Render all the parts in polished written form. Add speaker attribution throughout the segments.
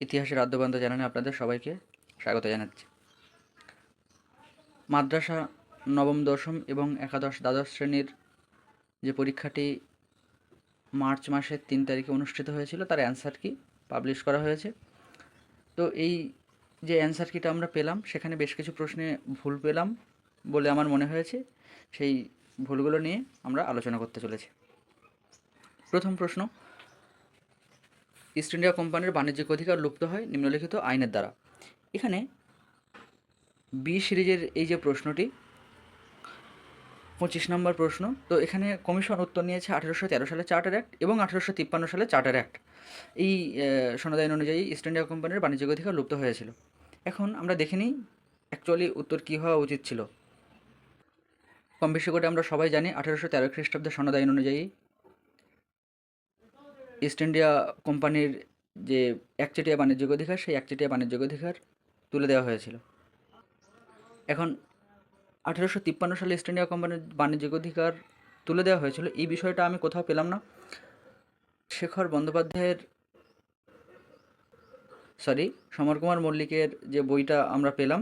Speaker 1: ইতিহাসের আদ্যপান্ত চ্যানেলে আপনাদের সবাইকে স্বাগত জানাচ্ছি। মাদ্রাসা নবম, দশম এবং একাদশ, দ্বাদশ শ্রেণীর যে পরীক্ষাটি মার্চ মাসের 3 তারিখে অনুষ্ঠিত হয়েছিল, তার অ্যান্সার কি পাবলিশ করা হয়েছে। তো এই যে অ্যান্সার কিটা আমরা পেলাম, সেখানে বেশ কিছু প্রশ্নে ভুল পেলাম বলে আমার মনে হয়েছে। সেই ভুলগুলো নিয়ে আমরা আলোচনা করতে চলেছি। প্রথম প্রশ্ন, ইস্ট ইন্ডিয়া কোম্পানির বাণিজ্যিক অধিকার লুপ্ত হয় নিম্নলিখিত আইনের দ্বারা। এখানে বি সিরিজের এই যে প্রশ্নটি, 25 নম্বর প্রশ্ন। তো এখানে কমিশন উত্তর নিয়েছে 1813 সালে চার্টার অ্যাক্ট এবং 1853 সালে চার্টার অ্যাক্ট। এই সনদ আইন অনুযায়ী ইস্ট ইন্ডিয়া কোম্পানির বাণিজ্যিক অধিকার লুপ্ত হয়েছিল। এখন আমরা দেখে নিই অ্যাকচুয়ালি উত্তর কী হওয়া উচিত ছিল। কম বেশি করে আমরা সবাই জানি 1813 খ্রিস্টাব্দের সনদ আইন অনুযায়ী ইস্ট ইন্ডিয়া কোম্পানির যে একচেটিয়া বাণিজ্যিক অধিকার, সেই একচেটিয়া বাণিজ্যিক অধিকার তুলে দেওয়া হয়েছিল। এখন 1853 সালে ইস্ট ইন্ডিয়া কোম্পানির বাণিজ্যিক অধিকার তুলে দেওয়া হয়েছিল, এই বিষয়টা আমি কোথাও পেলাম না। শেখর বন্দ্যোপাধ্যায়ের সমর কুমার মল্লিকের যে বইটা আমরা পেলাম,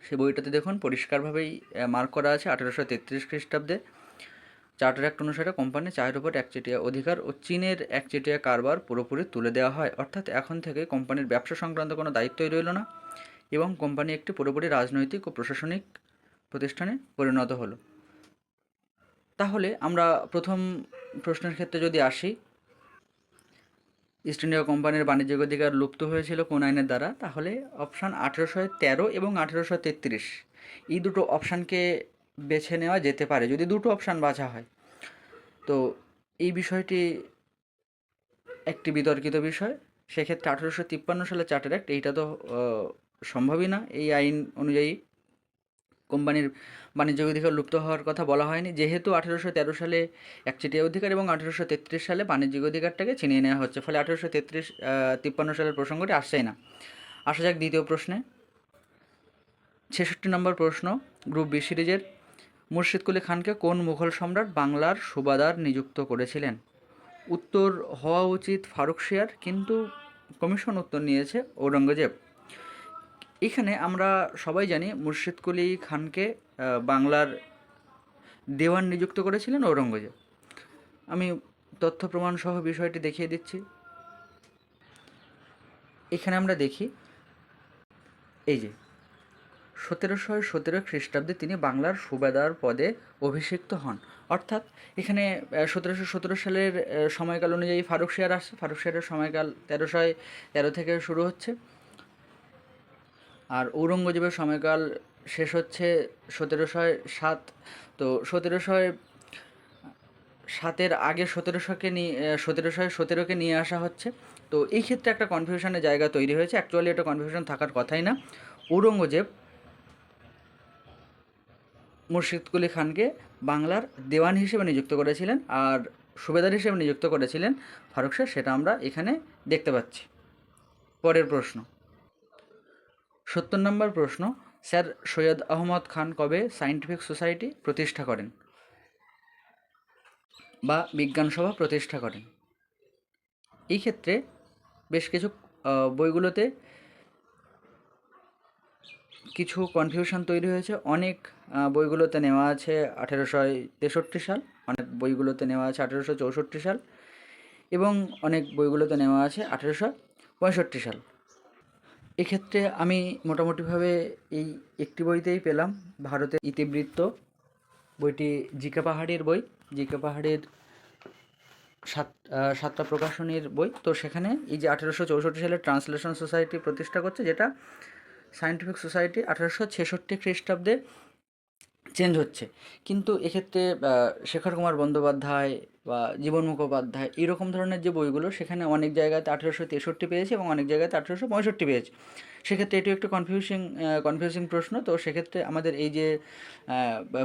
Speaker 1: সেই বইটাতে দেখুন পরিষ্কারভাবেই মার্ক করা আছে 1833 খ্রিস্টাব্দে চার্টার অ্যাক্ট অনুসারে কোম্পানি চায়ের উপর একচেটিয়া অধিকার ও চীনের একচেটিয়া কারবার পুরোপুরি তুলে দেওয়া হয়। অর্থাৎ এখন থেকে কোম্পানির ব্যবসা সংক্রান্ত কোনো দায়িত্বই রইল না এবং কোম্পানি একটি পুরোপুরি রাজনৈতিক ও প্রশাসনিক প্রতিষ্ঠানে পরিণত হলো। তাহলে আমরা প্রথম প্রশ্নের ক্ষেত্রে যদি আসি, ইস্ট ইন্ডিয়া কোম্পানির বাণিজ্যিক অধিকার লুপ্ত হয়েছিল কোন আইনের দ্বারা, তাহলে অপশান 1813 এবং 1833, এই দুটো অপশানকে বেছে নেওয়া যেতে পারে যদি দুটো অপশান বাছা হয়। তো এই বিষয়টি একটি বিতর্কিত বিষয়। সেক্ষেত্রে 1853 সালে চার্টার অ্যাক্ট, এইটা তো সম্ভবই না। এই আইন অনুযায়ী কোম্পানির বাণিজ্যিক অধিকার লুপ্ত হওয়ার কথা বলা হয়নি, যেহেতু 1813 সালে একচেটিয়া অধিকার এবং 1833 সালে বাণিজ্যিক অধিকারটাকে ছিনিয়ে নেওয়া হচ্ছে, ফলে 1853 সালের প্রসঙ্গটি আসছেই না। আসা যাক দ্বিতীয় প্রশ্নে। 66 নম্বর প্রশ্ন, গ্রুপ বি সিরিজের। মুর্শিদ কুলি খানকে কোন মুঘল সম্রাট বাংলার সুবাদার নিযুক্ত করেছিলেন? উত্তর হওয়া উচিত ফারুকশিয়ার, কিন্তু কমিশন উত্তর নিয়েছে ঔরঙ্গজেব। এখানে আমরা সবাই জানি মুর্শিদ কুলি খানকে বাংলার দেওয়ান নিযুক্ত করেছিলেন ঔরঙ্গজেব। আমি তথ্য প্রমাণ সহ বিষয়টি দেখিয়ে দিচ্ছি। এখানে আমরা দেখি, এই যে 1717 খ্রিস্টাব্দে তিনি বাংলার সুবেদার পদে অভিষিক্ত হন। অর্থাৎ এখানে 1717 সালের সময়কাল অনুযায়ী ফারুকশিয়ার আসছে। ফারুকশিয়ারের সময়কাল 1313 থেকে শুরু হচ্ছে, আর ঔরঙ্গজেবের সময়কাল শেষ হচ্ছে 1707। তো 1707-এর আগে 1717-কে নিয়ে আসা হচ্ছে। তো এই ক্ষেত্রে একটা কনফিউশনের জায়গা তৈরি হয়েছে। অ্যাকচুয়ালি এটা কনফিউশন থাকার কথাই না। ঔরঙ্গজেব মুর্শিদ কুলি খানকে বাংলার দেওয়ান হিসেবে নিযুক্ত করেছিলেন আর সুবেদার হিসেবে নিযুক্ত করেছিলেন ফারুকশাহ, সেটা আমরা এখানে দেখতে পাচ্ছি। পরের প্রশ্ন, 70 নম্বর প্রশ্ন, স্যার সৈয়দ আহমদ খান কবে সায়েন্টিফিক সোসাইটি প্রতিষ্ঠা করেন বা বিজ্ঞান সভা প্রতিষ্ঠা করেন? এই ক্ষেত্রে বেশ কিছু বইগুলোতে কিছু কনফিউশন তৈরি হয়েছে। অনেক বইগুলোতে নেওয়া আছে 1863 সাল, অনেক বইগুলোতে নেওয়া আছে 1864 সাল এবং অনেক বইগুলোতে নেওয়া আছে 1865 সাল। এক্ষেত্রে আমি মোটামুটিভাবে এই একটি বইতেই পেলাম, ভারতের ইতিবৃত্ত, বইটি জিকে পাহাড়ির বই। জিকে পাহাড়ির সাতটা প্রকাশনীর বই। তো সেখানে এই যে 1864 সালে ট্রান্সলেশন সোসাইটি প্রতিষ্ঠা করছে, যেটা সায়েন্টিফিক সোসাইটি 1866 খ্রিস্টাব্দে চেঞ্জ হচ্ছে। কিন্তু এক্ষেত্রে শেখর কুমার বন্দ্যোপাধ্যায় বা জীবন মুখোপাধ্যায় এরকম ধরনের যে বইগুলো, সেখানে অনেক জায়গাতে 1863 পেয়েছে এবং অনেক জায়গাতে 1865 পেয়েছে। সেক্ষেত্রে এটিও একটু কনফিউজিং প্রশ্ন। তো সেক্ষেত্রে আমাদের এই যে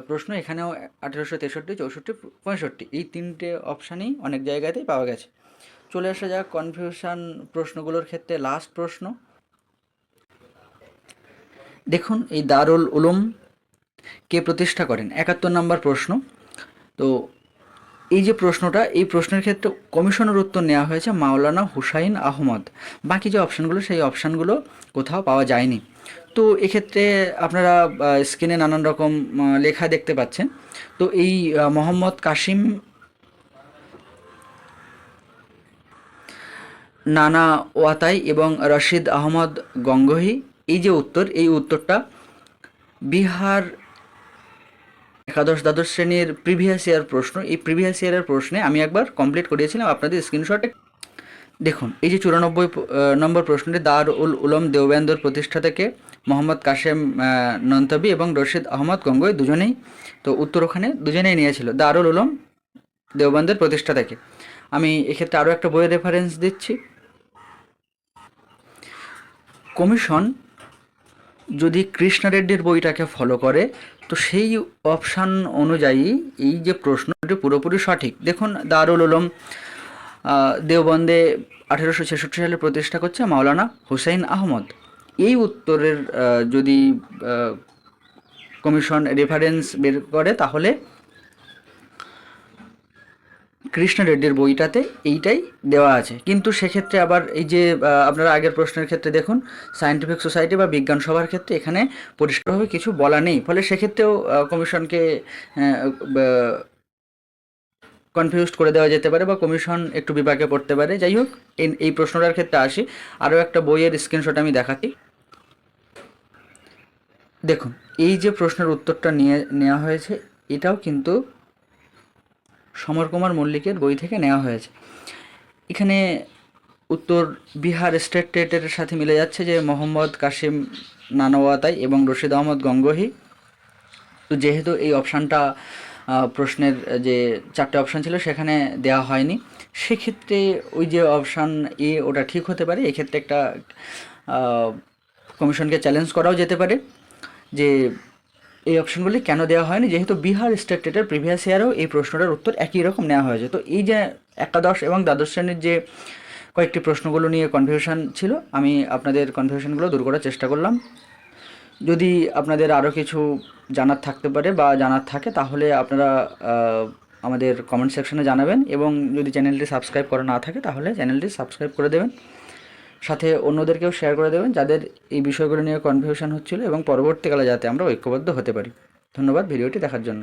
Speaker 1: প্রশ্ন, এখানেও 1863, 64, 65 এই তিনটে অপশানই অনেক জায়গাতেই পাওয়া গেছে। চলে আসা যাক কনফিউশন প্রশ্নগুলোর ক্ষেত্রে লাস্ট প্রশ্ন। দেখুন, এই দারুল উলুম কে প্রতিষ্ঠা করেন? 71 নম্বর প্রশ্ন। তো এই যে প্রশ্নটা, এই প্রশ্নের ক্ষেত্রে কমিশনের উত্তর নেওয়া হয়েছে মাওলানা হুসাইন আহমদ। বাকি যে অপশানগুলো, সেই অপশানগুলো কোথাও পাওয়া যায়নি। তো এক্ষেত্রে আপনারা স্ক্রিনে নানান রকম লেখা দেখতে পাচ্ছেন। তো এই মোহাম্মদ কাসিম নানা ওয়াতাই এবং রশিদ আহমদ গঙ্গোহী, এই যে উত্তর, এই উত্তরটা বিহার একাদশ দ্বাদশ শ্রেণীর প্রিভিয়াস ইয়ার প্রশ্ন। এই প্রিভিয়াস ইয়ারের প্রশ্নে আমি একবার কমপ্লিট করিয়েছিলাম, আপনাদের স্ক্রিনশটে দেখুন। এই যে 94 নম্বর প্রশ্নটি, দার উল উলম দেওবন্দর প্রতিষ্ঠা থেকে মোহাম্মদ কাসেম নন্তবী এবং রশিদ আহমদ গঙ্গোই দুজনেই, তো উত্তর ওখানে দুজনেই নিয়েছিল দারুল উলম দেওবন্দের প্রতিষ্ঠা থেকে। আমি এক্ষেত্রে আরও একটা বইয়ের রেফারেন্স দিচ্ছি। কমিশন যদি কৃষ্ণা রেড্ডির বইটাকে ফলো করে, তো সেই অপশান অনুযায়ী এই যে প্রশ্নটি পুরোপুরি সঠিক। দেখুন, দারুল উলুম দেওবন্দে 1866 সালে প্রতিষ্ঠা করছে মাওলানা হুসাইন আহমদ। এই উত্তরের যদি কমিশন রেফারেন্স বের করে, তাহলে কৃষ্ণ রেড্ডির বইটাতে এইটাই দেওয়া আছে। কিন্তু সেক্ষেত্রে আবার এই যে আপনারা আগের প্রশ্নের ক্ষেত্রে দেখুন, সায়েন্টিফিক সোসাইটি বা বিজ্ঞান সভার ক্ষেত্রে এখানে পরিষ্কারভাবে কিছু বলা নেই, ফলে সেক্ষেত্রেও কমিশনকে কনফিউজড করে দেওয়া যেতে পারে বা কমিশন একটু বিপাকে পড়তে পারে। যাই হোক, এই প্রশ্নটার ক্ষেত্রে আসি। আরও একটা বইয়ের স্ক্রিনশট আমি দেখাচ্ছি। দেখুন, এই যে প্রশ্নের উত্তরটা নেওয়া হয়েছে, এটাও কিন্তু সমর কুমার মল্লিকের বই থেকে নেওয়া হয়েছে। এখানে উত্তর বিহার স্টেট টেটের সাথে মিলে যাচ্ছে, যে মোহাম্মদ কাসিম নানওয়াতাই এবং রশিদ আহমদ গঙ্গোহী। তো যেহেতু এই অপশানটা প্রশ্নের যে 4টে অপশান ছিল সেখানে দেওয়া হয়নি, সেক্ষেত্রে ওই যে অপশান এ, ওটা ঠিক হতে পারে। এক্ষেত্রে একটা কমিশনকে চ্যালেঞ্জ করাও যেতে পারে যে এই অপশানগুলি কেন দেওয়া হয়নি, যেহেতু বিহার স্টেট টেটের প্রিভিয়াস ইয়ারেও এই প্রশ্নটার উত্তর একই রকম নেওয়া হয়েছে। তো এই যে একাদশ এবং দ্বাদশ শ্রেণীর যে কয়েকটি প্রশ্নগুলো নিয়ে কনফিউশন ছিল, আমি আপনাদের কনফিউশনগুলো দূর করার চেষ্টা করলাম। যদি আপনাদের আরও কিছু জানার থাকতে পারে বা জানার থাকে, তাহলে আপনারা আমাদের কমেন্ট সেকশনে জানাবেন, এবং যদি চ্যানেলটি সাবস্ক্রাইব করা না থাকে, তাহলে চ্যানেলটি সাবস্ক্রাইব করে দেবেন, সাথে অন্যদেরকেও শেয়ার করে দেবেন যাদের এই বিষয়গুলো নিয়ে কনফিউশন হচ্ছিল, এবং পরবর্তীকালে যাতে আমরা ঐক্যবদ্ধ হতে পারি। ধন্যবাদ ভিডিওটি দেখার জন্য।